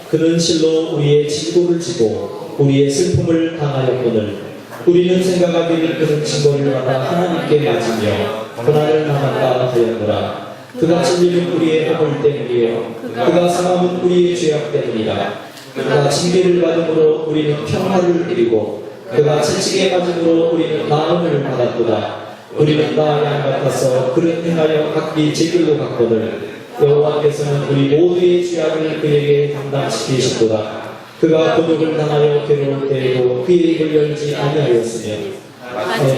그는 실로 우리의 질고를 지고 우리의 슬픔을 당하였거늘 우리는 생각하기를 그는 증거를 받아 하나님께 맞으며 고난을 당한다 하였노라. 그가 찔림은 우리의 허물 때문이요 그가 상함은 우리의 죄악 때문이라. 그가 징계를 받음으로 우리는 평화를 누리고 그가 채찍에 맞음으로 우리는 나음을 받았도다. 우리는 나 양 같아서 그를 행하여 각기 제 길로 갔거늘 여호와께서는 우리 모두의 죄악을 그에게 담당시키셨도다. 그가 고독을 당하여 괴로울 때에도 그의 입을 열지 아니하였으며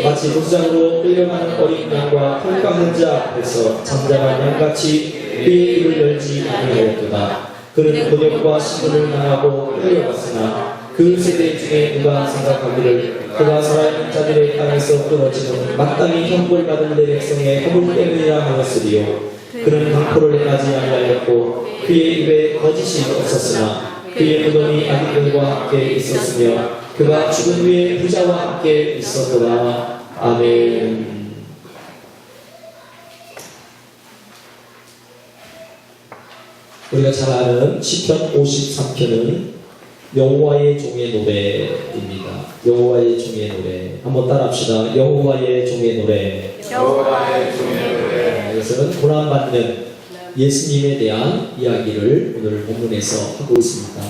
마치 도장으로 끌려가는 어린 양과 털 깎는 자 앞에서 잠잠한 양같이 그의 입을 열지 아니하였도다. 그는 곤욕과 신분을 당하고 끌려갔으나 그 세대 중에 누가 생각하기를 그가 살아있는 자들의 땅에서 끊어지는 마땅히 형벌받은 내 백성의 허물 때문이라 하였으리요. 그는 강포를 행하지 아니하였고 그의 입에 거짓이 없었으나 그의 무덤이 아기들과 함께 있었으며 그가 죽은 후에 부자와 함께 있었도다. 아멘. 우리가 잘 아는 시편 53편은 여호와의 종의 노래입니다. 여호와의 종의 노래. 한번 따라합시다. 여호와의 종의 노래. 여호와의 종의 노래. 이것은 고난받는 예수님에 대한 이야기를 오늘 본문에서 하고 있습니다.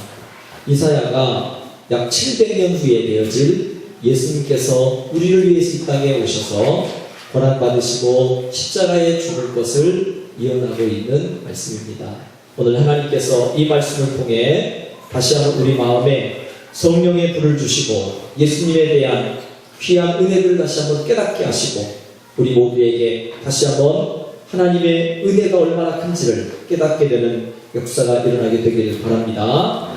이사야가 약 700년 후에 되어질 예수님께서 우리를 위해서 이 땅에 오셔서 고난받으시고 십자가에 죽을 것을 예언하고 있는 말씀입니다. 오늘 하나님께서 이 말씀을 통해 다시 한번 우리 마음에 성령의 불을 주시고 예수님에 대한 귀한 은혜를 다시 한번 깨닫게 하시고 우리 모두에게 다시 한번 하나님의 은혜가 얼마나 큰지를 깨닫게 되는 역사가 일어나게 되기를 바랍니다.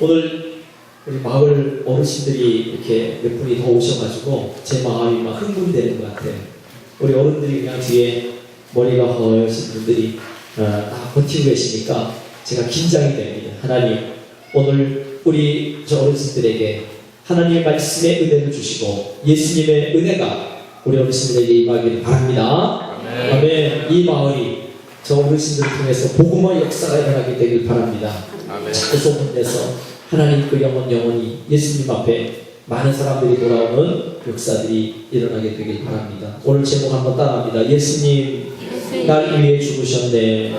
오늘 우리 마을 어르신들이 이렇게 몇 분이 더 오셔가지고 제 마음이 막 흥분되는 것 같아요. 우리 어른들이 그냥 뒤에 머리가 허여신 분들이 다 버티고 계시니까 제가 긴장이 됩니다. 하나님 오늘 우리 저 어르신들에게 하나님의 말씀의 은혜를 주시고 예수님의 은혜가 우리 어르신들에게 임하기를 바랍니다. 아멘. 이 마을이 저 어르신들을 통해서 복음의 역사가 일어나게 되길 바랍니다. 자꾸 소문내서 하나님 그 영원히 예수님 앞에 많은 사람들이 돌아오는 역사들이 일어나게 되길 바랍니다. 오늘 제목 한번 따라합니다. 예수님 날 위해 죽으셨네.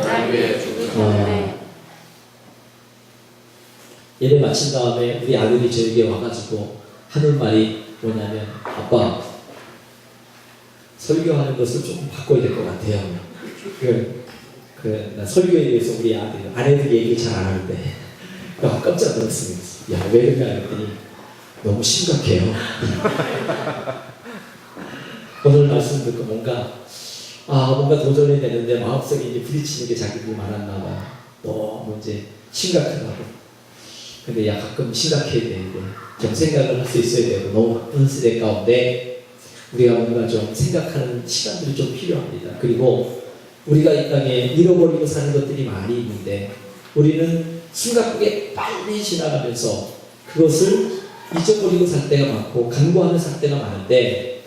예배 마친 다음에 우리 아들이 저에게 와가지고 하는 말이 뭐냐면 아빠 설교하는 것을 조금 바꿔야 될 것 같아요. 나 설교에 대해서 우리 아내들이 얘기 잘 안 하는데 깜짝 놀랐습니다. 야, 왜 그러냐 했더니 너무 심각해요. 오늘 말씀 듣고 뭔가 도전이 되는데 마음속에 이제 부딪히는 게 자기들이 많았나 봐. 너무 이제 심각하다고. 근데 가끔 심각해야 되는데 좀 생각을 할 수 있어야 되고 너무 바쁜 시대 가운데 우리가 뭔가 좀 생각하는 시간들이 좀 필요합니다. 그리고 우리가 이 땅에 잃어버리고 사는 것들이 많이 있는데 우리는 숨가쁘게 빨리 지나가면서 그것을 잊어버리고 살 때가 많고 간과하며 살 때가 많은데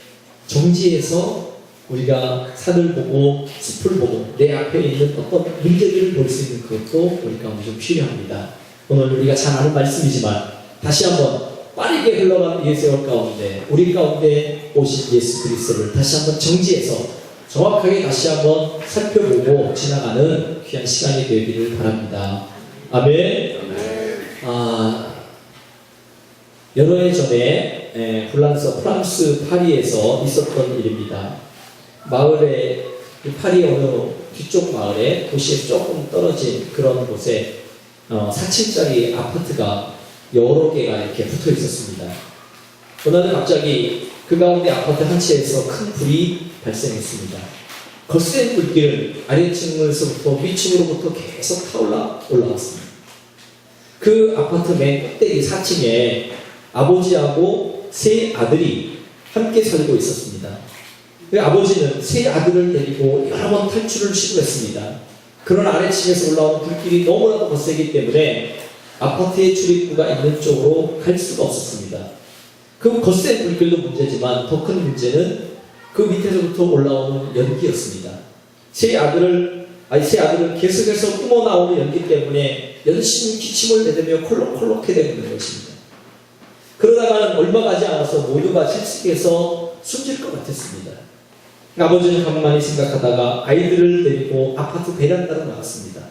정지해서 우리가 산을 보고 숲을 보고 내 앞에 있는 어떤 문제들을 볼 수 있는 그것도 우리 가운데 좀 필요합니다. 오늘 우리가 잘 아는 말씀이지만 다시 한번 빠르게 흘러가는 이 세월 가운데 우리 가운데 오신 예수 그리스도를 다시 한번 정지해서 정확하게 다시 한번 살펴보고 지나가는 귀한 시간이 되기를 바랍니다. 아멘. 여러 해 전에 프랑스 파리에서 있었던 일입니다. 마을에 파리 어느 뒤쪽 마을에 도시에 조금 떨어진 그런 곳에 4층짜리 아파트가 여러 개가 이렇게 붙어 있었습니다. 그러나 갑자기 그 가운데 아파트 한 채에서 큰 불이 발생했습니다. 거센 불길은 아래층에서부터 위층으로부터 계속 타올라 올라왔습니다. 그 아파트 맨 꼭대기 4층에 아버지하고 세 아들이 함께 살고 있었습니다. 그 아버지는 세 아들을 데리고 여러 번 탈출을 시도했습니다. 그러나 아래층에서 올라오는 불길이 너무나도 거세기 때문에 아파트의 출입구가 있는 쪽으로 갈 수가 없었습니다. 그 거센 불길도 문제지만 더 큰 문제는 그 밑에서부터 올라오는 연기였습니다. 세 아들을 계속해서 뿜어나오는 연기 때문에 열심히 기침을 내대며 콜록콜록 해대는 것입니다. 그러다가는 얼마 가지 않아서 모두가 질식해서 숨질 것 같았습니다. 아버지는 가만히 생각하다가 아이들을 데리고 아파트 베란다로 나갔습니다.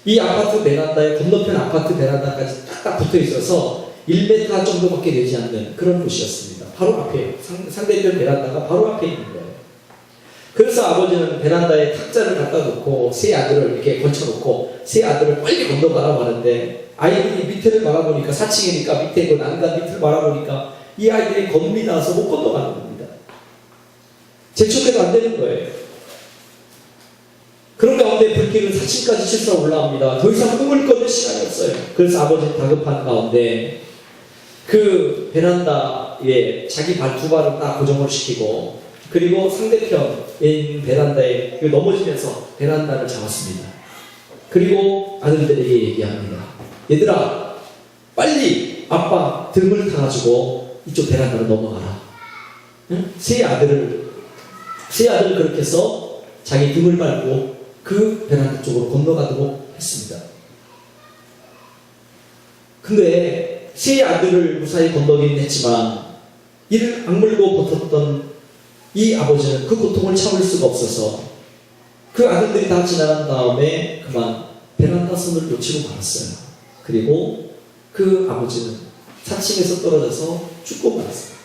이 아파트 베란다에 건너편 아파트 베란다까지 딱 붙어 있어서 1m 정도밖에 되지 않는 그런 곳이었습니다. 바로 앞에, 상대편 베란다가 바로 앞에 있는 거예요. 그래서 아버지는 베란다에 탁자를 갖다 놓고 세 아들을 이렇게 걸쳐놓고 세 아들을 빨리 건너가라고 하는데 아이들이 밑에를 바라보니까 4층이니까 밑에 그 난간 밑을 바라보니까 이 아이들이 겁이 나서 못 건너가는 겁니다. 재촉해도 안 되는 거예요. 그런 가운데 불길은 4층까지 실사 올라옵니다. 더 이상 꿈을 꿔낼 시간이 없어요. 그래서 아버지는 다급한 가운데 그 베란다에 자기 발 두 발을 딱 고정을 시키고 그리고 상대편에 있는 베란다에 넘어지면서 베란다를 잡았습니다. 그리고 아들들에게 얘기합니다. 얘들아, 빨리 아빠 등을 타가지고 이쪽 베란다로 넘어가라. 응? 세 아들을 그렇게 해서 자기 등을 밟고 그 베란다 쪽으로 건너가도록 했습니다. 근데 세 아들을 무사히 건너긴 했지만 이를 악물고 버텼던 이 아버지는 그 고통을 참을 수가 없어서 그 아들들이 다 지나간 다음에 그만 베란다 선을 놓치고 말았어요. 그리고 그 아버지는 4층에서 떨어져서 죽고 말았어요.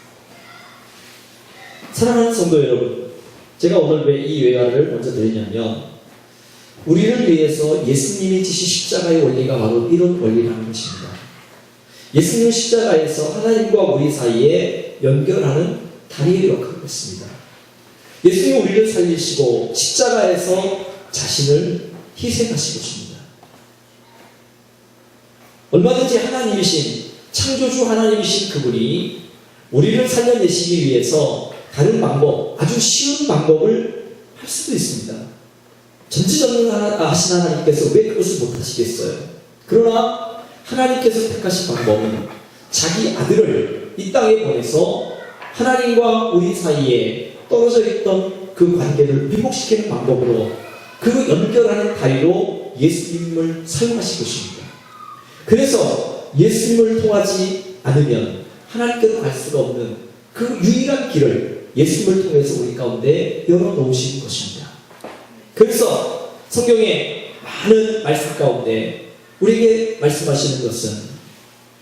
사랑하는 성도 여러분, 제가 오늘 왜 이 외화를 먼저 드리냐면 우리를 위해서 예수님이 지신 십자가의 원리가 바로 이런 원리라는 것입니다. 예수님은 십자가에서 하나님과 우리 사이에 연결하는 다리의 역할을 했습니다. 예수님이 우리를 살리시고 십자가에서 자신을 희생하신 것입니다. 얼마든지 하나님이신 창조주 하나님이신 그분이 우리를 살려내시기 위해서 다른 방법, 아주 쉬운 방법을 할 수도 있습니다. 전지전능하신 하나님께서 왜 그것을 못하시겠어요? 그러나 하나님께서 택하신 방법은 자기 아들을 이 땅에 보내서 하나님과 우리 사이에 떨어져 있던 그 관계를 회복시키는 방법으로 그 연결하는 다리로 예수님을 사용하신 것입니다. 그래서 예수님을 통하지 않으면 하나님께로 갈 수가 없는 그 유일한 길을 예수님을 통해서 우리 가운데 열어놓으신 것입니다. 그래서 성경의 많은 말씀 가운데 우리에게 말씀하시는 것은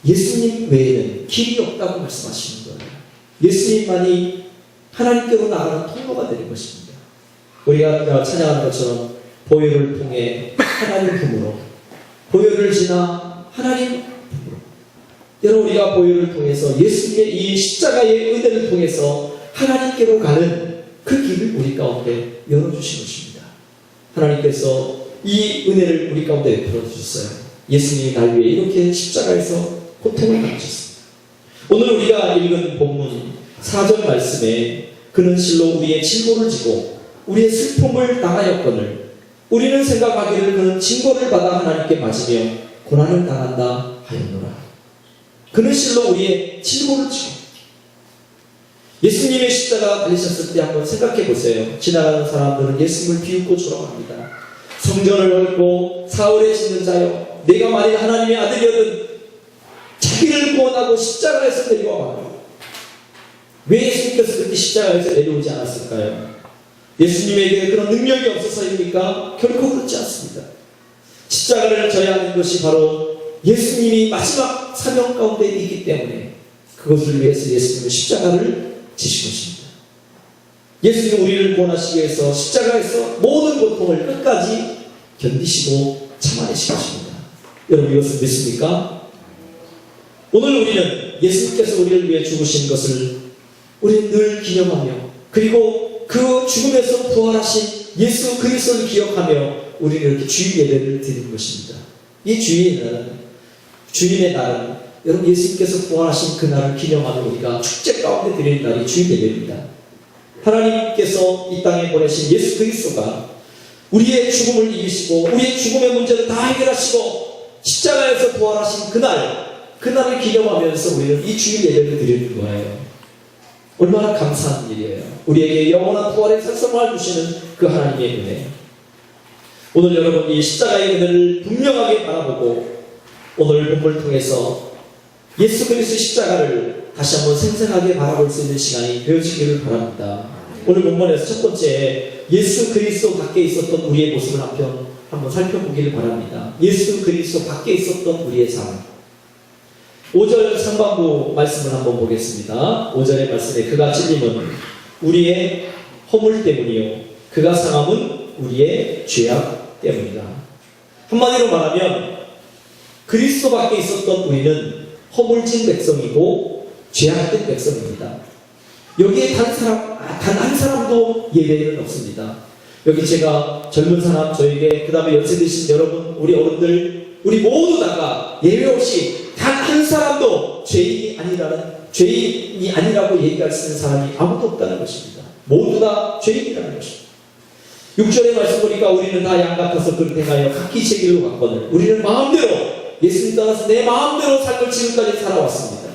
예수님 외에는 길이 없다고 말씀하시는 거예요. 예수님만이 하나님께로 나가는 통로가 되는 것입니다. 우리가 찬양하는 것처럼 보혈을 통해 하나님 품으로, 보혈을 지나 하나님 품으로. 여러분, 우리가 보혈을 통해서 예수님의 이 십자가의 은혜를 통해서 하나님께로 가는 그 길을 우리 가운데 열어주신 것입니다. 하나님께서 이 은혜를 우리 가운데 베풀어 주셨어요. 예수님이 날 위해 이렇게 십자가에서 고통을 당하셨습니다. 오늘 우리가 읽은 본문 4절 말씀에 그는 실로 우리의 진고를 지고 우리의 슬픔을 당하였거늘 우리는 생각하기를 그는 징벌을 받아 하나님께 맞으며 고난을 당한다 하였노라. 그는 실로 우리의 진고를 지고 예수님의 십자가 달리셨을 때 한번 생각해 보세요. 지나가는 사람들은 예수님을 비웃고 조롱합니다. 성전을 헐고 사흘에 짓는 자여, 내가 만일 하나님의 아들이거든 자기를 구원하고 십자가에서 내려와 봐요. 왜 예수님께서 그렇게 십자가에서 내려오지 않았을까요? 예수님에게 그런 능력이 없어서입니까? 결코 그렇지 않습니다. 십자가를 져야 하는 것이 바로 예수님이 마지막 사명 가운데 있기 때문에 그것을 위해서 예수님은 십자가를 지신 것입니다. 예수님은 우리를 구원하시기 위해서 십자가에서 모든 고통을 끝까지 견디시고 참아내신 것입니다. 여러분, 이것을 믿습니까? 오늘 우리는 예수님께서 우리를 위해 죽으신 것을 우리는 늘 기념하며, 그리고 그 죽음에서 부활하신 예수 그리스도를 기억하며 우리는 이렇게 주일 예배를 드리는 것입니다. 이 주일의 날은 여러분, 예수님께서 부활하신 그 날을 기념하는 우리가 축제 가운데 드리는 날이 주일 예배입니다. 하나님께서 이 땅에 보내신 예수 그리스도가 우리의 죽음을 이기시고 우리의 죽음의 문제를 다 해결하시고 십자가에서 부활하신 그날을 기념하면서 우리는 이 주일 예배를 드리는 거예요. 얼마나 감사한 일이에요. 우리에게 영원한 부활의 생명을 주시는 그 하나님의 은혜. 오늘 여러분이 십자가의 은혜를 분명하게 바라보고 오늘 본문을 통해서 예수 그리스도 십자가를 다시 한번 생생하게 바라볼 수 있는 시간이 되어지기를 바랍니다. 오늘 본문에서 첫 번째 예수 그리스도 밖에 있었던 우리의 모습을 한번 살펴보기를 바랍니다. 예수 그리스도 밖에 있었던 우리의 삶. 5절 상반부 말씀을 한번 보겠습니다. 5절의 말씀에 그가 찔림은 우리의 허물 때문이요 그가 상함은 우리의 죄악 때문이다. 한마디로 말하면 그리스도 밖에 있었던 우리는 허물진 백성이고 죄악된 백성입니다. 여기에 단 한 사람도 예외는 없습니다. 여기 제가 젊은 사람, 저에게 그 다음에 연세 드신 여러분, 우리 어른들, 우리 모두 다가 예외 없이 단 한 사람도 죄인이 아니라고 얘기할 수 있는 사람이 아무도 없다는 것입니다. 모두 다 죄인이라는 것입니다. 6절의 말씀 보니까 우리는 다 양 같아서 그릇 행하여 각기 제 길로 갔거늘 우리는 마음대로 예수님 따라서 내 마음대로 삶을 지금까지 살아왔습니다.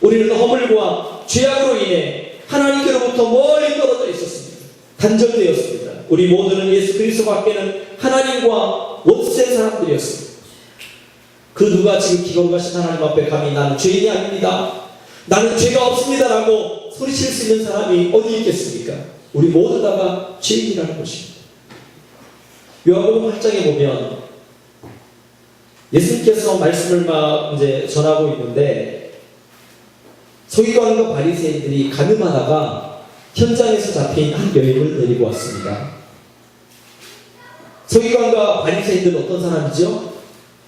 우리는 허물과 죄악으로 인해 하나님께로부터 멀리 떨어져 있었습니다. 단절되었습니다. 우리 모두는 예수 그리스도 밖에는 하나님과 원수된 사람들이었습니다. 그 누가 지금 기거하신 하나님 앞에 감히 나는 죄인이 아닙니다, 나는 죄가 없습니다 라고 소리칠 수 있는 사람이 어디 있겠습니까? 우리 모두 다가 죄인이라는 것입니다. 요한복음 8장에 보면 예수님께서 말씀을 막 이제 전하고 있는데 서기관과 바리새인들이 가늠하다가 현장에서 잡힌 한 여인을 데리고 왔습니다. 서기관과 바리새인들은 어떤 사람이죠?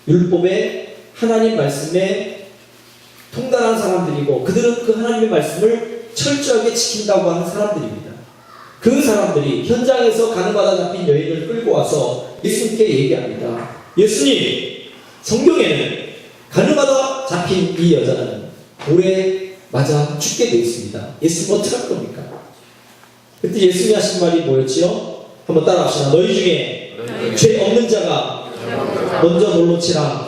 율법의 하나님 말씀에 통달한 사람들이고 그들은 그 하나님의 말씀을 철저하게 지킨다고 하는 사람들입니다. 그 사람들이 현장에서 가늠하다 잡힌 여인을 끌고 와서 예수님께 얘기합니다. 예수님, 성경에는 가늠하다 잡힌 이 여자는 돌에 맞아 죽게 되어 있습니다. 예수님 어떻게 할 겁니까? 그때 예수님이 하신 말이 뭐였지요? 한번 따라합시다. 너희 중에 죄 없는 자가 먼저 돌로 치라.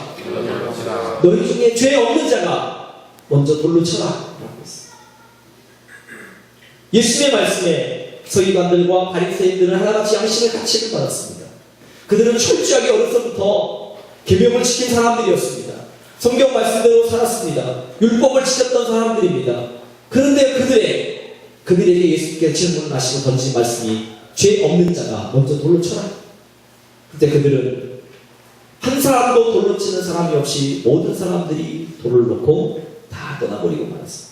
너희 중에 죄 없는 자가 먼저 돌로 쳐라 라고 했습니다. 예수님의 말씀에 서기관들과 바리새인들은 하나같이 양심의 가치를 받았습니다. 그들은 철저하게 어려서부터 계명을 지킨 사람들이었습니다. 성경 말씀대로 살았습니다. 율법을 지켰던 사람들입니다. 그런데 그들에게 예수님께서 질문을 하시고 던진 말씀이 죄 없는 자가 먼저 돌로 쳐라. 그때 그들은 한 사람도 돌로 치는 사람이 없이 모든 사람들이 돌을 놓고 다 떠나버리고 말았습니다.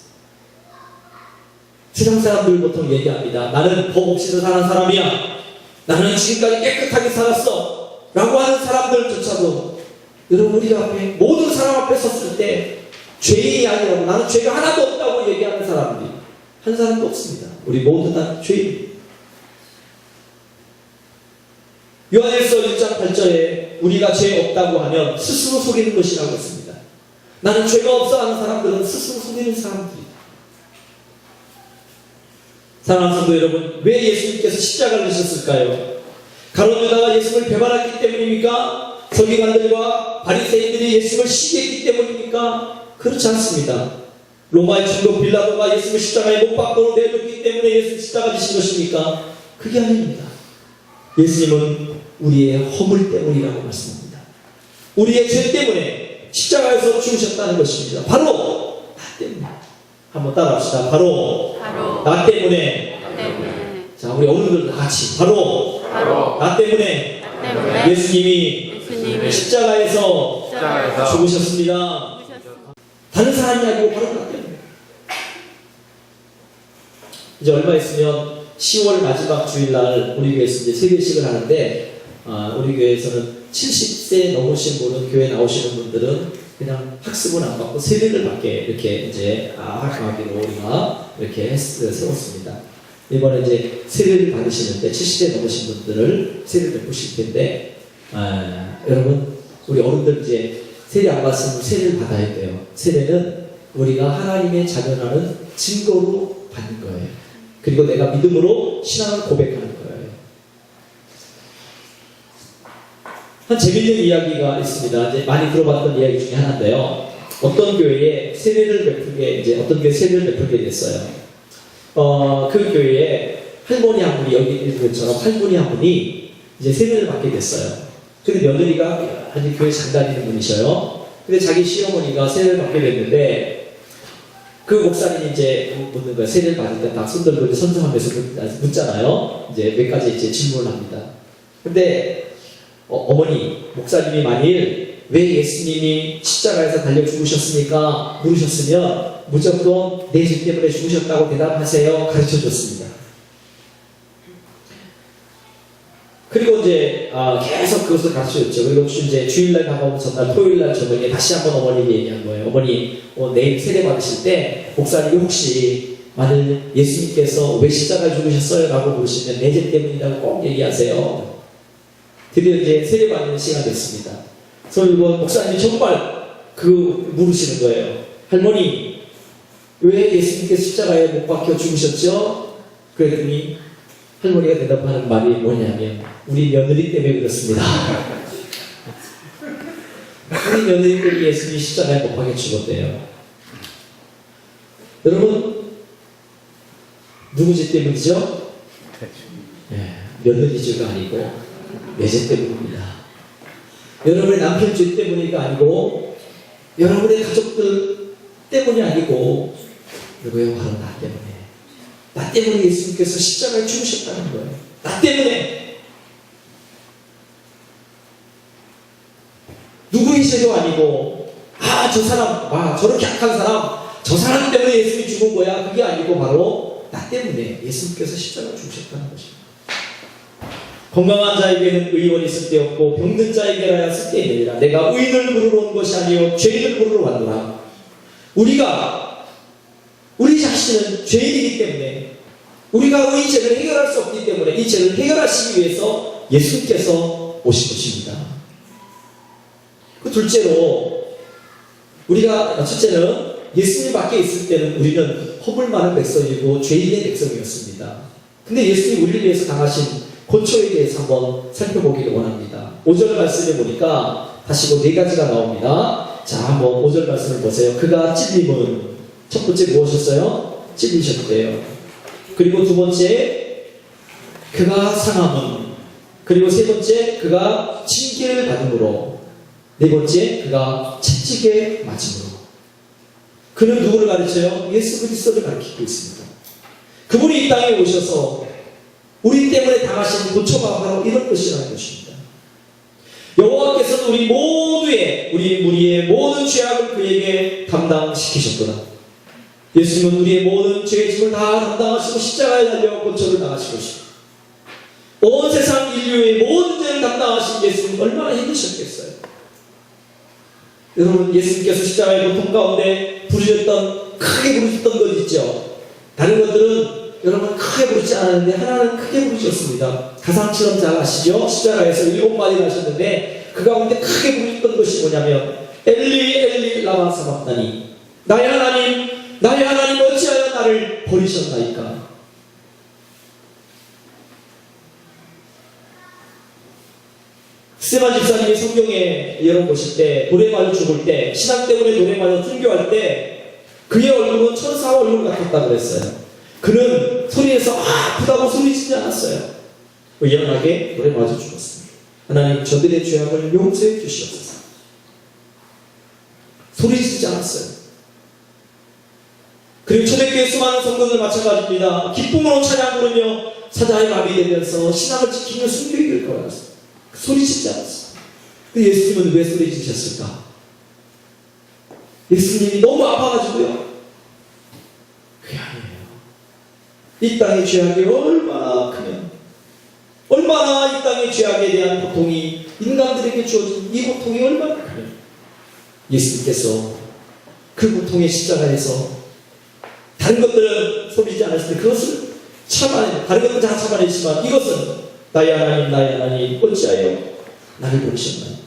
세상 사람들 보통 얘기합니다. 나는 법 없이도 사는 사람이야. 나는 지금까지 깨끗하게 살았어 라고 하는 사람들조차도 여러분 우리 앞에 모든 사람 앞에 섰을 때 죄인이 아니라고 나는 죄가 하나도 없다고 얘기하는 사람들이 한 사람도 없습니다. 우리 모두 다 죄인. 요한일서 1장 8절에 우리가 죄 없다고 하면 스스로 속이는 것이라고 했습니다. 나는 죄가 없어 하는 사람들은 스스로 속이는 사람들이다. 사랑하는 성도 여러분, 왜 예수님께서 십자가를 지셨을까요? 가룟 유다가 예수님을 배반했기 때문입니까? 서기관들과 바리새인들이 예수님을 시기했기 때문입니까? 그렇지 않습니다. 로마의 총독 빌라도가 예수님을 십자가에 못 박도록 내줬기 때문에 예수님 십자가 지신 것입니까? 그게 아닙니다. 예수님은 우리의 허물 때문이라고 말씀합니다. 우리의 죄 때문에 십자가에서 죽으셨다는 것입니다. 바로 나 때문에. 한번 따라합시다. 바로 나 때문에. 자, 우리 어른들 다 같이 바로 나 때문에 예수님이 십자가에서 죽으셨습니다. 다른 사람이 아니고 바로 나 때문에. 이제 얼마 있으면 10월 마지막 주일날 우리 교회에서 이제 세배식을 하는데 우리 교회에서는 70세 넘으신 분은 교회 나오시는 분들은 그냥 학습은 안 받고 세배를 받게 이렇게 이제 하기로 우리가 이렇게 세웠습니다. 이번에 이제 세례를 받으시는데 70세 넘으신 분들을 세례를 보실 텐데 여러분 우리 어른들 이제 세례 안 받으면 세례를 받아야 돼요. 세례는 우리가 하나님의 자녀라는 증거로 받는 거예요. 그리고 내가 믿음으로 신앙을 고백하는 거예요. 한 재밌는 이야기가 있습니다. 이제 많이 들어봤던 이야기 중에 하나인데요. 어떤 교회에 세례를 베풀게 됐어요. 그 교회에 할머니 한 분이 여기 있는 것처럼 할머니 한 분이 이제 세례를 받게 됐어요. 근데 며느리가 아주 교회 잘 다니는 분이셔요. 근데 자기 시어머니가 세례를 받게 됐는데 그 목사님이 이제 묻는 거예요. 세례를 받을 때 딱 손들고 이제 선서하면서 묻잖아요. 이제 몇 가지 이제 질문을 합니다. 근데 어머니, 목사님이 만일 왜 예수님이 십자가에서 달려 죽으셨습니까? 물으셨으면 무조건 내 죄 때문에 죽으셨다고 대답하세요. 가르쳐 줬습니다. 그리고 이제 계속 그것을 가르쳐줬죠. 그리고 이제 주일날 다가오는 전날 토요일날 저녁에 다시 한번 어머니에게 얘기한 거예요. 어머니 내일 세례 받으실 때 목사님이 혹시 만일 예수님께서 왜 십자가에 죽으셨어요? 라고 물으시면 내 죄 때문이라고 꼭 얘기하세요. 드디어 이제 세례 받는 시간이 됐습니다. 그리고 목사님이 정말 물으시는 거예요. 할머니 왜 예수님께서 십자가에 못 박혀 죽으셨죠? 그랬더니 할머니가 대답하는 말이 뭐냐면 우리 며느리 때문에 그렇습니다. 우리 며느리 때문에 예수님이 십자가에 못 박혀 죽었대요. 여러분 누구 죄 때문이죠? 며느리 죄가 아니고 내 죄 때문입니다. 여러분의 남편 죄 때문이가 아니고 여러분의 가족들 때문이 아니고 누구요? 바로 나 때문에. 나 때문에 예수님께서 십자가에 죽으셨다는 거예요. 나 때문에. 누구의 죄도 아니고 저 사람, 저렇게 악한 사람, 저 사람 때문에 예수님이 죽은 거야. 그게 아니고 바로 나 때문에 예수님께서 십자가에 죽으셨다는 것입니다. 건강한 자에게는 의원이 있을 때 없고 병든 자에게라야 쓸 때 있느니라. 내가 의인을 부르러 온 것이 아니요 죄인을 부르러 왔노라. 우리 자신은 죄인이기 때문에 우리가 이 죄를 해결할 수 없기 때문에 이 죄를 해결하시기 위해서 예수님께서 오신 것입니다. 그 둘째로 우리가 첫째는 예수님 밖에 있을 때는 우리는 허물 많은 백성이고 죄인의 백성이었습니다. 근데 예수님이 우리를 위해서 당하신 고초에 대해서 한번 살펴보기를 원합니다. 5절 말씀에 보니까 다시 네 가지가 나옵니다. 자, 한번 5절 말씀을 보세요. 그가 찔림은 첫 번째 무엇이었어요? 찔리셨대요. 그리고 두 번째 그가 상함은, 그리고 세 번째 그가 징계를 받음으로, 네 번째 그가 채찍에 맞음으로. 그는 누구를 가르쳐요? 예수 그리스도를 가르치고 있습니다. 그분이 이 땅에 오셔서 우리 때문에 당하신 고초가 바로 이런 것이라는 것입니다. 여호와께서는 우리 무리의 모든 죄악을 그에게 담당시키셨구나. 예수님은 우리의 모든 죄의 짐을 다 담당하시고 십자가에 달려 고초를 당하신 것입니다. 온 세상 인류의 모든 죄를 담당하신 예수님 얼마나 힘드셨겠어요. 여러분, 예수님께서 십자가의 고통 가운데 크게 부르셨던 것 있죠. 다른 것들은 여러분 크게 부르지 않았는데 하나는 크게 부르셨습니다. 가상처럼 잘 아시죠? 십자가에서 7마디를 하셨는데 그 가운데 크게 부르셨던 것이 뭐냐면 엘리 엘리 라마 사박다니, 나의 하나님 어찌하여 나를 버리셨나이까. 스테반 집사님이 성경에 예로 보실 때 돌에 맞아 죽을 때, 신앙 때문에 돌에 맞아 순교할 때 그의 얼굴은 천사 얼굴 같았다고 그랬어요. 그는 소리에서 아프다고 소리치지 않았어요. 의연하게 돌에 맞아 죽었습니다. 하나님, 저들의 죄악을 용서해 주시옵소서. 소리치지 않았어요. 그리고 초대교회 수많은 성도들 마찬가지입니다. 기쁨으로 찬양 부르며 사자의 마비 되면서 신앙을 지키며 순교의 길을 걸어갔어요. 소리치지 않았어요. 근데 예수님은 왜 소리치셨을까? 예수님이 너무 아파가지고요? 그게 아니에요. 이 땅의 죄악이 얼마나 크면, 얼마나 이 땅의 죄악에 대한 고통이 인간들에게 주어진 이 고통이 얼마나 크면 예수님께서 그 고통의 십자가에서 다른 것들은 소리지 않았을 때 그것을 참아내, 다른 것들은 다 참아내지만 이것은 나의 하나님 어찌하여 나를 버리셨나이까.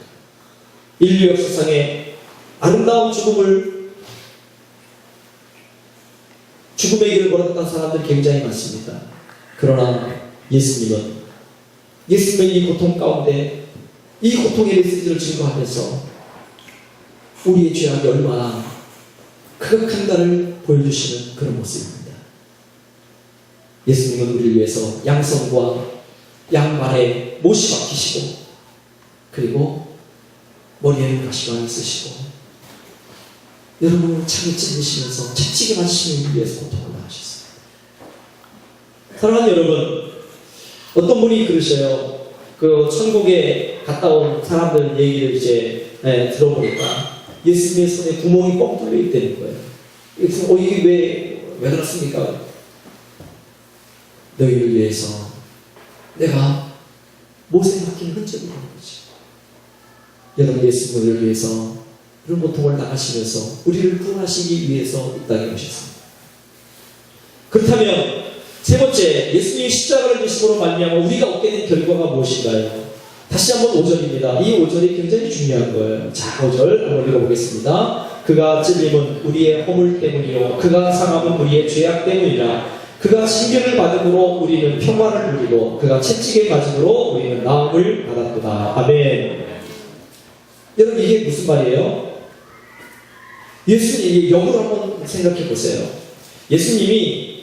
인류 역사상에 아름다운 죽음의 길을 걸었던 사람들이 굉장히 많습니다. 그러나 예수님은 이 고통 가운데 이 고통의 메시지를 증거하면서 우리의 죄악이 얼마나 크각한가를 보여주시는 그런 모습입니다. 예수님은 우리를 위해서 양손과 양발에 못이 박히시고, 그리고 머리에는 가시관을 쓰시고, 여러분은 창에 찔리시면서 채찍에 맞으시는 위해서 고통을 당하셨어요. 사랑하는 여러분, 어떤 분이 그러셔요. 그 천국에 갔다 온 사람들 얘기를 이제 들어보니까 예수님의 손에 구멍이 뻥 뚫려 있다는 거예요. 그래서 이게 왜 그렇습니까? 너희를 위해서 내가 못에 박힌 흔적이 있는 거지. 여러분, 예수님을 위해서 그런 고통을 당하시면서 우리를 구원하시기 위해서 이 땅에 오셨습니다. 그렇다면 세 번째, 예수님이 십자가를 지심으로 말미암아 우리가 얻게 된 결과가 무엇인가요? 다시 한번 5절입니다. 이 5절이 굉장히 중요한 거예요. 자, 5절 한번 읽어보겠습니다. 그가 찔림은 우리의 허물 때문이요 그가 상함은 우리의 죄악 때문이라. 그가 징계를 받음으로 우리는 평화를 누리고 그가 채찍에 맞음으로 우리는 나음을 받았구나. 아멘. 여러분, 이게 무슨 말이에요? 예수님, 역으로 한번 생각해 보세요. 예수님의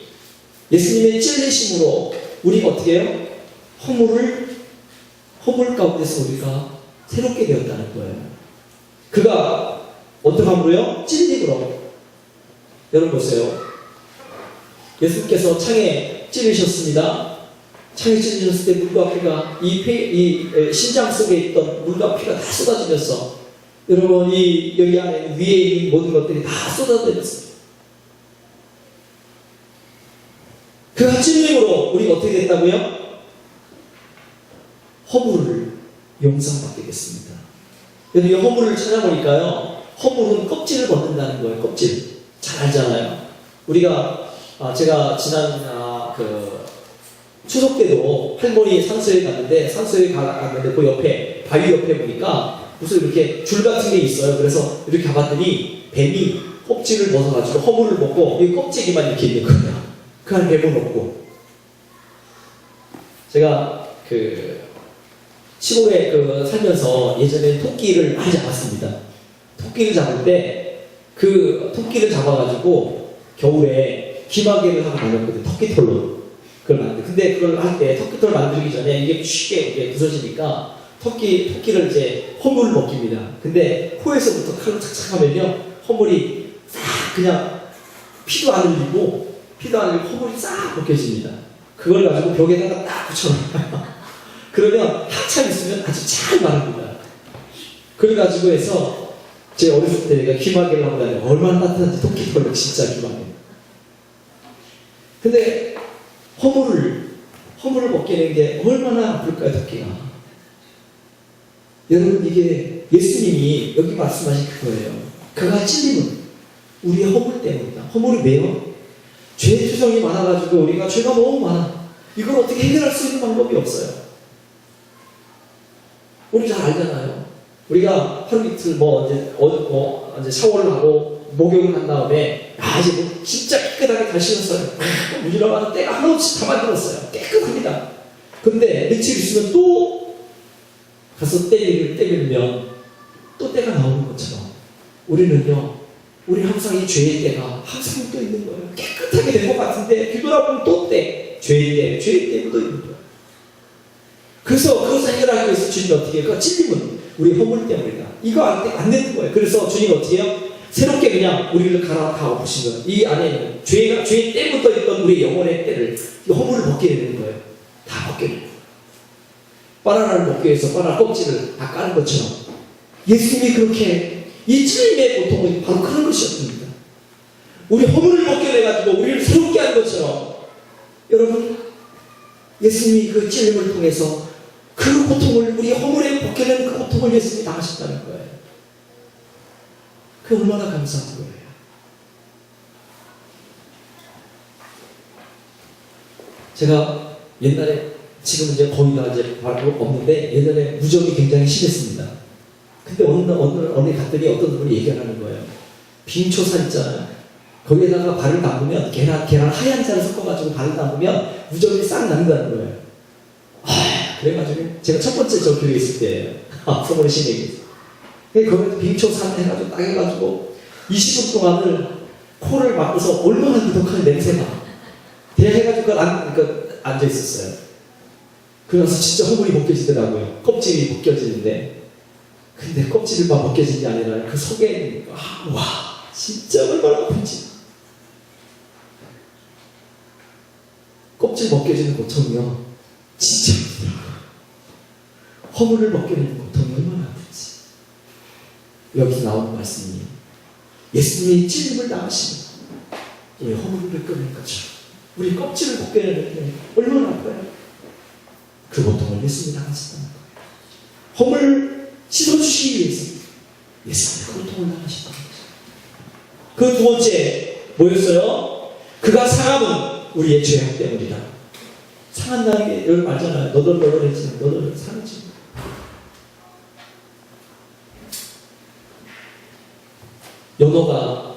찔리심으로 우리가 어떻게 해요? 허물 가운데서 우리가 새롭게 되었다는 거예요. 그가 어떻게 함으로요? 찔림으로. 여러분 보세요. 예수님께서 창에 찔리셨습니다. 창에 찔리셨을 때 물과 피가 이 신장 속에 있던 물과 피가 다 쏟아지면서 여러분 여기 안에 위에 있는 모든 것들이 다 쏟아내렸어요. 그가 찔림으로 우리가 어떻게 됐다고요? 허물을 용서받게 됐습니다. 여러분, 이 허물을 찾아보니까요, 허물은 껍질을 벗는다는 거예요. 껍질. 잘 알잖아요. 제가 지난 추석 때도 할머니 산소에 갔는데 그 옆에 바위 옆에 보니까 무슨 이렇게 줄 같은 게 있어요. 그래서 이렇게 가봤더니 뱀이 껍질을 벗어가지고 허물을 먹고 이 껍질기만 이렇게 있는 거예요. 그 안에 뱀은 없고. 제가 시골에 살면서 예전에 토끼를 많이 잡았습니다. 토끼를 잡을 때 그 토끼를 잡아가지고 겨울에 기마개를 하고 다녔거든요. 토끼털로 그걸 만들. 근데 그걸 할 때 토끼털 만들기 전에 이게 쉽게 이렇게 부서지니까 토끼를 이제 허물을 먹깁니다. 근데 코에서부터 칼로 착착하면요 허물이 싹 그냥 피도 안 흘리고 허물이 싹 벗겨집니다. 그걸 가지고 벽에다가 딱 붙여놔요. 그러면 한참 있으면 아주 잘 마릅니다. 그래가지고 해서 제 어렸을 때 내가 귀마개를 하고 다니고 얼마나 따뜻한지 토끼털로 진짜 귀마개. 근데 허물을 벗겨내는 게 얼마나 아플까요, 토끼가? 여러분, 이게 예수님이 여기 말씀하신 그거예요. 그가 찔림은 우리의 허물 때문이다. 허물이 왜요? 죄의 투성이 많아가지고 우리가 죄가 너무 많아. 이걸 어떻게 해결할 수 있는 방법이 없어요. 우리 잘 알잖아요. 우리가 하루 이틀 이제 샤워를 하고 목욕을 한 다음에 이제 진짜 깨끗하게 다 씻었어요. 문지러가는 때가 하나없이 다 만들었어요. 깨끗합니다. 근데 며칠 있으면 또 가서 때리면 또 때가 나오는 것처럼 우리는 항상 이 죄의 때가 항상 또 있는 거예요. 깨끗하게 된 것 같은데 뒤돌아보면 또 죄의 때도 있는 거예요. 그래서 그것을 해결하기 위해서 주님이 어떻게 해요? 찔림은 우리 허물 때문이다. 이거 안 되는 거예요. 그래서 주님이 어떻게 해요? 새롭게 그냥 우리를 갈아타고 보신 거예요. 이 안에 죄 때부터 있던 우리 영혼의 때를 이 허물을 벗게 되는 거예요. 다 벗게 되는 거예요. 바나나를 먹기 위해서 바나나 껍질을 다 까는 것처럼 예수님이 그렇게 이 찔림의 고통은 바로 그런 것이었습니다. 우리 허물을 벗겨내가지고 우리를 새롭게 하는 것처럼 여러분 예수님이 그 찔림을 통해서 그 고통을 우리 허물에 벗겨내는 그 고통을 예수님이 당하셨다는 거예요. 그 얼마나 감사한 거예요. 제가 옛날에 지금 이제 거의 다 이제 바로 없는데 예전에 무좀이 굉장히 심했습니다. 근데 어느 갔더니 어떤 분이 얘기를 하는 거예요. 빙초산 있잖아요. 거기에다가 발을 담그면 계란 하얀 잔을 섞어가지고 발을 담그면 무좀이 싹 난다는 거예요. 그래가지고 제가 첫 번째 저 교회에 있을 때예요. 서울의 신에게. 거기서 빙초산 해가지고 딱 해가지고 20분 동안을 코를 막고서 얼마나 미덕한 냄새가. 대해가지고 앉아 있었어요. 그래서 진짜 허물이 벗겨지더라고요. 껍질이 벗겨지는데, 근데 껍질만 벗겨진 게 아니라 그 속에 있는 거, 와, 진짜 얼마나 아픈지. 껍질 벗겨지는 고통이요, 진짜 힘들어요. 허물을 벗겨내는 고통이 얼마나 아픈지. 여기서 나오는 말씀이 예수님이 찔림을 당하시면 우리 허물을 벗겨낸 것처럼 우리 껍질을 벗겨내는데 얼마나 아파요. 그 고통을 예수님이 당하셨다는 거예요. 허물을 씻어주시기 위해서 예수님이 그 고통을 당하셨다는 거죠. 그 두 번째 뭐였어요? 그가 상함은 우리의 죄악 때문이다. 상한다는 게 여기 말잖아요. 너덜너덜해지는, 너덜 상해지는. 연어가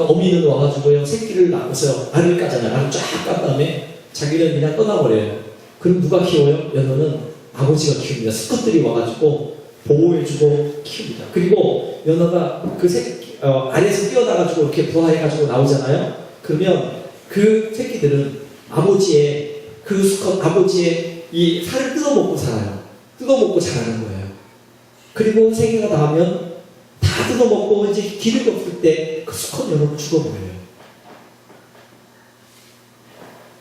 어미는 와가지고요, 새끼를 낳고서요, 알을 까잖아요. 알을 쫙 깐 다음에 자기는 그냥 떠나버려요. 그럼 누가 키워요? 연어는 아버지가 키웁니다. 수컷들이 와가지고 보호해주고 키웁니다. 그리고 연어가 그 새끼, 알에서 뛰어나가지고 이렇게 부화해가지고 나오잖아요. 그러면 그 새끼들은 아버지의, 그 수컷 아버지의 이 살을 뜯어먹고 살아요. 뜯어먹고 자라는 거예요. 그리고 생애가 닿으면 다 뜯어먹고 이제 기력이 없을 때 그 수컷 연어는 죽어버려요.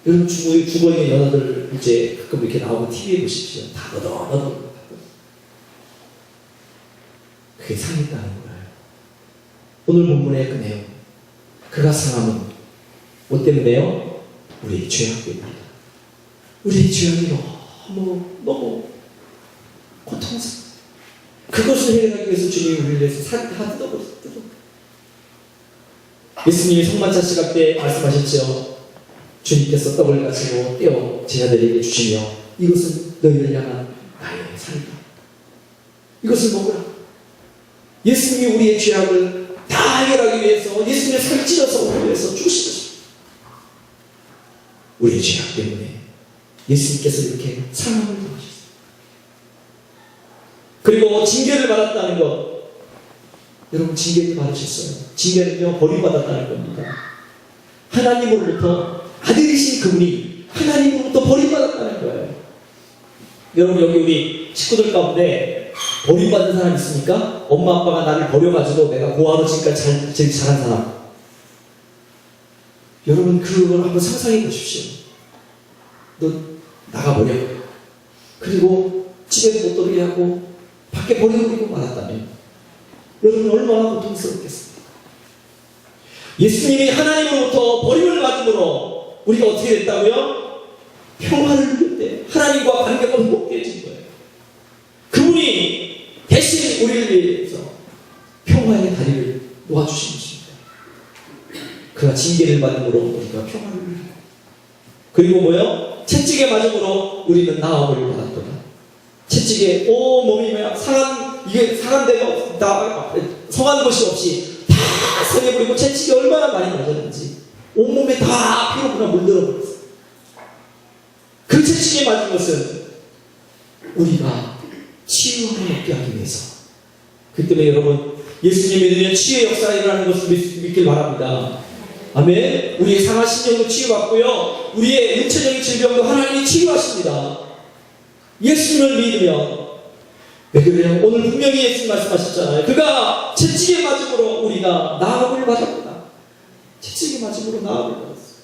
여러분 죽어있는 연어들 이제 가끔 이렇게 나오고 TV에 보십시오. 다 너덜너덜. 그게 상했다는 거예요. 오늘 본문의 그 내용, 그가 상함은 뭐 때문에요? 우리의 죄악 때문이다. 우리의 죄악이 너무 고통스러워. 그것을 해결하기 위해서 주님이 우리를 위해서 살을 다 뜯어버렸어요. 예수님이 성만찬 시간 때 말씀하셨죠. 주님께서 떡을 가지고 떼어 제자들에게 주시며 이것은 너희를 향한 나의 살이다. 이것을 먹으라. 예수님이 우리의 죄악을 다 해결하기 위해서 예수님의 살을 찢어서 우리를 위해서 죽으신 것입니다. 우리의 죄악 때문에 예수님께서 이렇게 사랑을 당하셨어요. 그리고 징계를 받았다는 것, 여러분 징계를 받으셨어요. 징계는요, 버림받았다는 겁니다. 하나님으로부터, 아들이신 그분이 하나님으로부터 버림받았다는 거예요. 여러분 여기 우리 식구들 가운데 버림받은 사람 있습니까? 엄마 아빠가 나를 버려가지고 내가 고아로 지금까지 제일 잘한 사람. 여러분 그걸 한번 상상해 보십시오. 너 나가버려. 그리고 집에도 못 들게 하고 밖에 버려버리고 말았다면 여러분 얼마나 고통스럽겠습니까? 예수님이 하나님으로부터 버림을 받음으로 우리가 어떻게 됐다고요? 평화를 누렸대. 하나님과 관계가 회복되어진 거예요. 그분이 대신 우리를 위해서 평화의 다리를 놓아주신 것입니다. 그가 징계를 받음으로 우리가 평화를 누리고, 그리고 뭐요? 채찍에 맞음으로 우리는 나음을 받았도다. 채찍에 온 몸이 이게 상한 데가 다 성한 것이 없이 다 상해버리고 채찍이 얼마나 많이 맞았는지 온몸에 다 피로 그냥 물들어버렸어요. 그 채찍에 맞은 것은 우리가 치유함을 얻게 하기 위해서. 그 때문에 여러분 예수님이 믿으면 치유의 역사가 일어나는 것을 믿길 바랍니다. 아멘. 우리의 상한 신령도 치유받고요, 우리의 육체적인 질병도 하나님이 치유하십니다. 예수님을 믿으면. 왜 그래요? 오늘 분명히 예수님 말씀하셨잖아요. 그가 채찍에 맞음으로 우리가 나음을 받았구나. 채찍에 맞음으로 나음을 받았어요.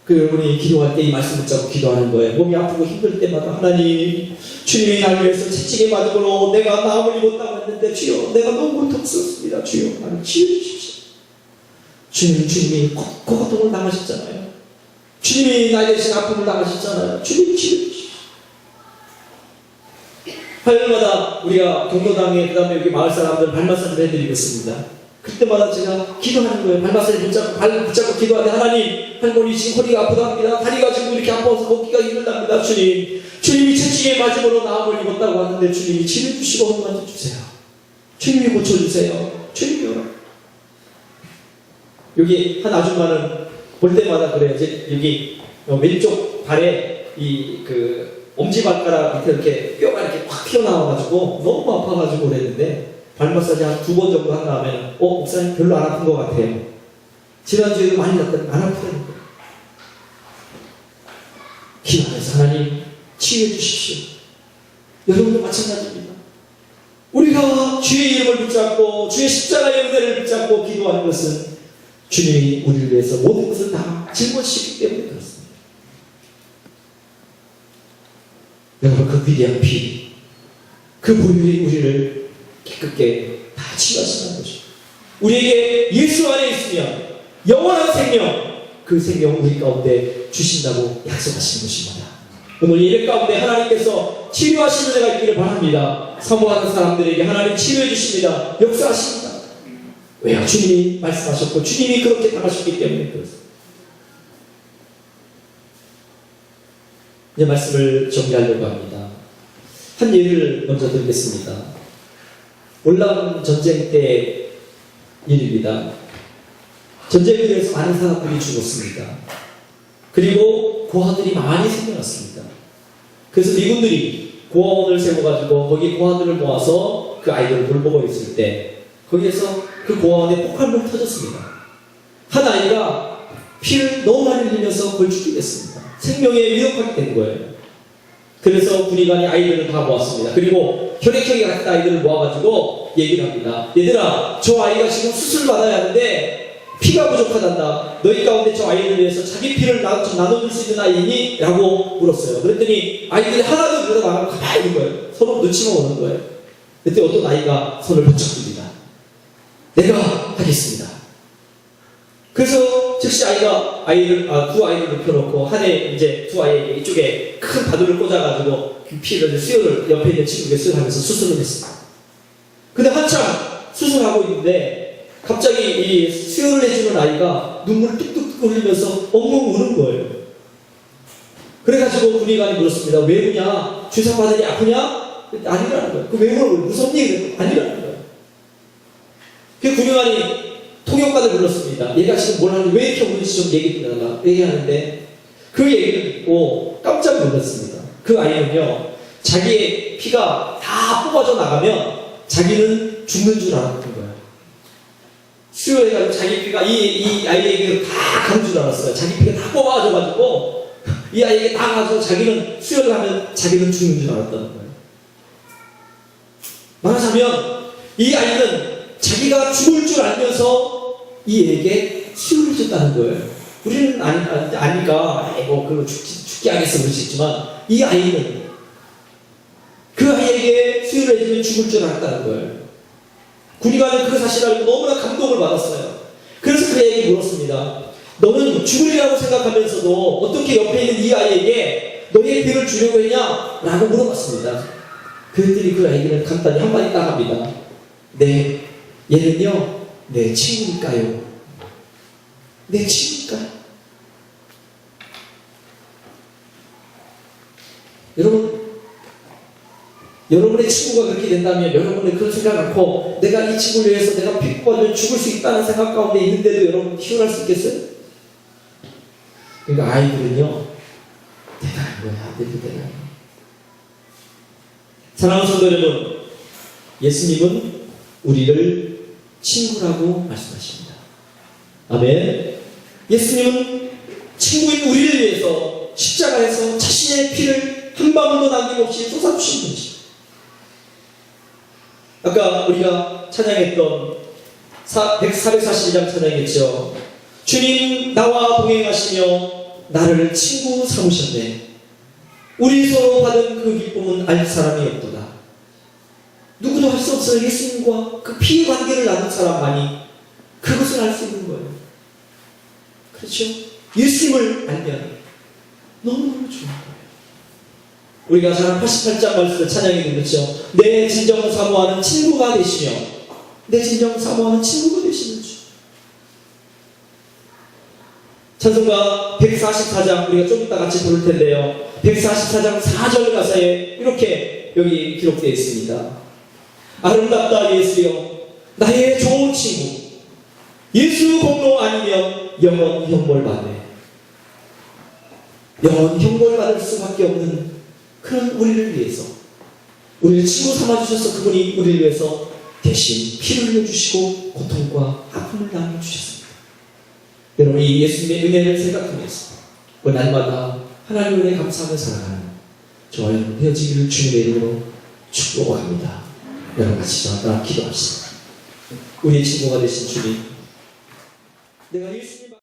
그 여러분이 기도할 때 이 말씀 붙잡고 기도하는 거예요. 몸이 아프고 힘들 때마다 하나님, 주님이 나를 위해서 채찍에 맞음으로 내가 나음을 입었다고 했는데 주여 내가 너무 고통스럽습니다. 주여 나를 치유해 주십시오. 주님이 고통을 당하셨잖아요. 주님이 나에 대신 아픔을 당하셨잖아요. 주님 치유해 주십시오. 화요일마다 우리가 경로당에 그 다음에 여기 마을 사람들 발 마사지를 해드리고 있습니다. 그때마다 제가 기도하는 거예요. 발 마사지 발 붙잡고 기도하는데 하나님, 할머니 지금 허리가 아프다 합니다. 다리가 지금 이렇게 아파서 걷기가 힘들답니다. 주님이 채찍에 맞음으로 나음을 입었다고 하는데 주님이 치료해 주시고 허물만 주세요. 주님이 고쳐주세요. 주님이요. 여기 한 아줌마는 볼 때마다 그래요. 이제 여기 왼쪽 발에 엄지발가락 밑에 이렇게 뼈가 이렇게 확 튀어나와가지고 너무 아파가지고 그랬는데 발 마사지 한 2번 정도 한 다음에 목사님 별로 안 아픈 것 같아요. 지난주에도 많이 났더니 안 아프다는 거예요. 기도해서 하나님 치유해 주십시오. 여러분도 마찬가지입니다. 우리가 주의 이름을 붙잡고 주의 십자가의 은혜를 붙잡고 기도하는 것은 주님이 우리를 위해서 모든 것을 다 짊어지시기 때문에 그렇습니다. 여러분, 그 위대한 피, 그 보혈이 우리를 깨끗게 다 치유하시는 것이죠. 우리에게 예수 안에 있으면 영원한 생명, 그 생명을 우리 가운데 주신다고 약속하신 것입니다. 오늘 예배 가운데 하나님께서 치료하시는 은혜가 있기를 바랍니다. 사모하는 사람들에게 하나님 치료해 주십니다. 역사하십니다. 왜요? 주님이 말씀하셨고 주님이 그렇게 당하셨기 때문에 그렇습니다. 이제 말씀을 정리하려고 합니다. 한 예를 먼저 드리겠습니다. 올라온 전쟁 때 일입니다. 전쟁에 의해서 많은 사람들이 죽었습니다. 그리고 고아들이 많이 생겨났습니다. 그래서 미군들이 고아원을 세워가지고 거기 고아들을 모아서 그 아이들을 돌보고 있을 때 거기에서 그 고아원에 폭발물이 터졌습니다. 한 아이가 피를 너무 많이 흘리면서 그걸 죽게 됐습니다. 생명에 위협하게 된 거예요. 그래서 군의관이 아이들을 다 모았습니다. 그리고 혈액형이 같은 아이들을 모아가지고 얘기를 합니다. 얘들아, 저 아이가 지금 수술을 받아야 하는데 피가 부족하단다. 너희 가운데 저 아이를 위해서 자기 피를 나눠줄 수 있는 아이니? 라고 물었어요. 그랬더니 아이들이 하나도 들어 나가고 가만히 있는 거예요. 서로 눈치만 오는 거예요. 그때 어떤 아이가 손을 번쩍 듭니다. 내가 하겠습니다. 그래서 즉시 두 아이를 눕혀놓고 이제 두 아이에게 이쪽에 큰 바늘을 꽂아가지고 그 피를 수혈을 옆에 있는 친구에게 수혈하면서 수술을 했습니다. 근데 한참 수술하고 있는데 갑자기 이 수혈을 해주는 아이가 눈물을 뚝뚝 흘리면서 엉엉 우는 거예요. 그래가지고 군의관이 물었습니다. 왜 우냐? 주사바늘이 아프냐? 아니라는 거예요. 그 왜 물어요? 무섭니? 아니라는 거예요. 그 군의관이 통역관을 불렀습니다. 얘가 지금 뭘 하는지 왜 이렇게 우는지 좀 얘기하는데 그 얘기를 듣고 깜짝 놀랐습니다. 그 아이는요, 자기의 피가 다 뽑아져 나가면 자기는 죽는 줄 알았던 거예요. 수혈해가지고 자기 피가 이 아이에게 다 가는 줄 알았어요. 자기 피가 다 뽑아져가지고 이 아이에게 다 가서 자기는 수혈을 하면 자기는 죽는 줄 알았다는 거예요. 말하자면 이 아이는 자기가 죽을 줄 알면서 이 애에게 수혈을 해줬다는 거예요. 우리는 아니까 그거 죽게 하겠어 그럴 수 있지만 이 아이는 그 아이에게 수혈을 해주면 죽을 줄 알았다는 거예요. 군의관은 그 사실을 알고 너무나 감동을 받았어요. 그래서 그 애에게 물었습니다. 너는 죽으리라고 생각하면서도 어떻게 옆에 있는 이 아이에게 너의 피를 주려고 했냐? 라고 물어봤습니다. 그랬더니 그 아이는 간단히 한마디 딱 합니다. 네, 얘는요 내 친구니까요. 내 친구니까요. 여러분의 친구가 그렇게 된다면 여러분은 그런 생각 않고 내가 이 친구를 위해서 내가 피 뽑아주면 죽을 수 있다는 생각 가운데 있는데도 여러분 희원할 수 있겠어요? 그러니까 아이들은요 대단한 거야. 아이들이 대단한 거야. 사랑하는 성도 여러분, 예수님은 우리를 친구라고 말씀하십니다. 아멘. 예수님은 친구인 우리를 위해서 십자가에서 자신의 피를 한 방울도 남김없이 쏟아주신 분이십니다. 아까 우리가 찬양했던 442장 찬양했죠. 주님 나와 동행하시며 나를 친구 삼으셨네. 우리 서로 받은 그 기쁨은 알 사람이 없도다. 누구도 할 수 없어요. 예수님과 그 피의 관계를 나눈 사람만이 그것을 알 수 있는 거예요. 그렇죠? 예수님을 알면 너무너무 좋은 거예요. 우리가 잘 88장 말씀을 찬양해 그렇죠? 내 진정 사모하는 친구가 되시며 내 진정 사모하는 친구가 되시는 주. 찬송가 144장 우리가 좀 이따 같이 부를 텐데요. 144장 4절 가사에 이렇게 여기 기록되어 있습니다. 아름답다 예수여 나의 좋은 친구 예수 공로 아니면 영원 형벌받네. 영원 형벌받을 수밖에 없는 그런 우리를 위해서 우리를 친구 삼아주셔서 그분이 우리를 위해서 대신 피를 흘려주시고 고통과 아픔을 나눠주셨습니다. 여러분 이 예수님의 은혜를 생각하면서 그 날마다 하나님 은혜 감사하며 살아가는 저와 여러분 되어지기를 주님의 이름으로 축복합니다. 여러분 같이 저와 따라 기도합시다. 우리의 친구가 되신 주님, 내가 예수님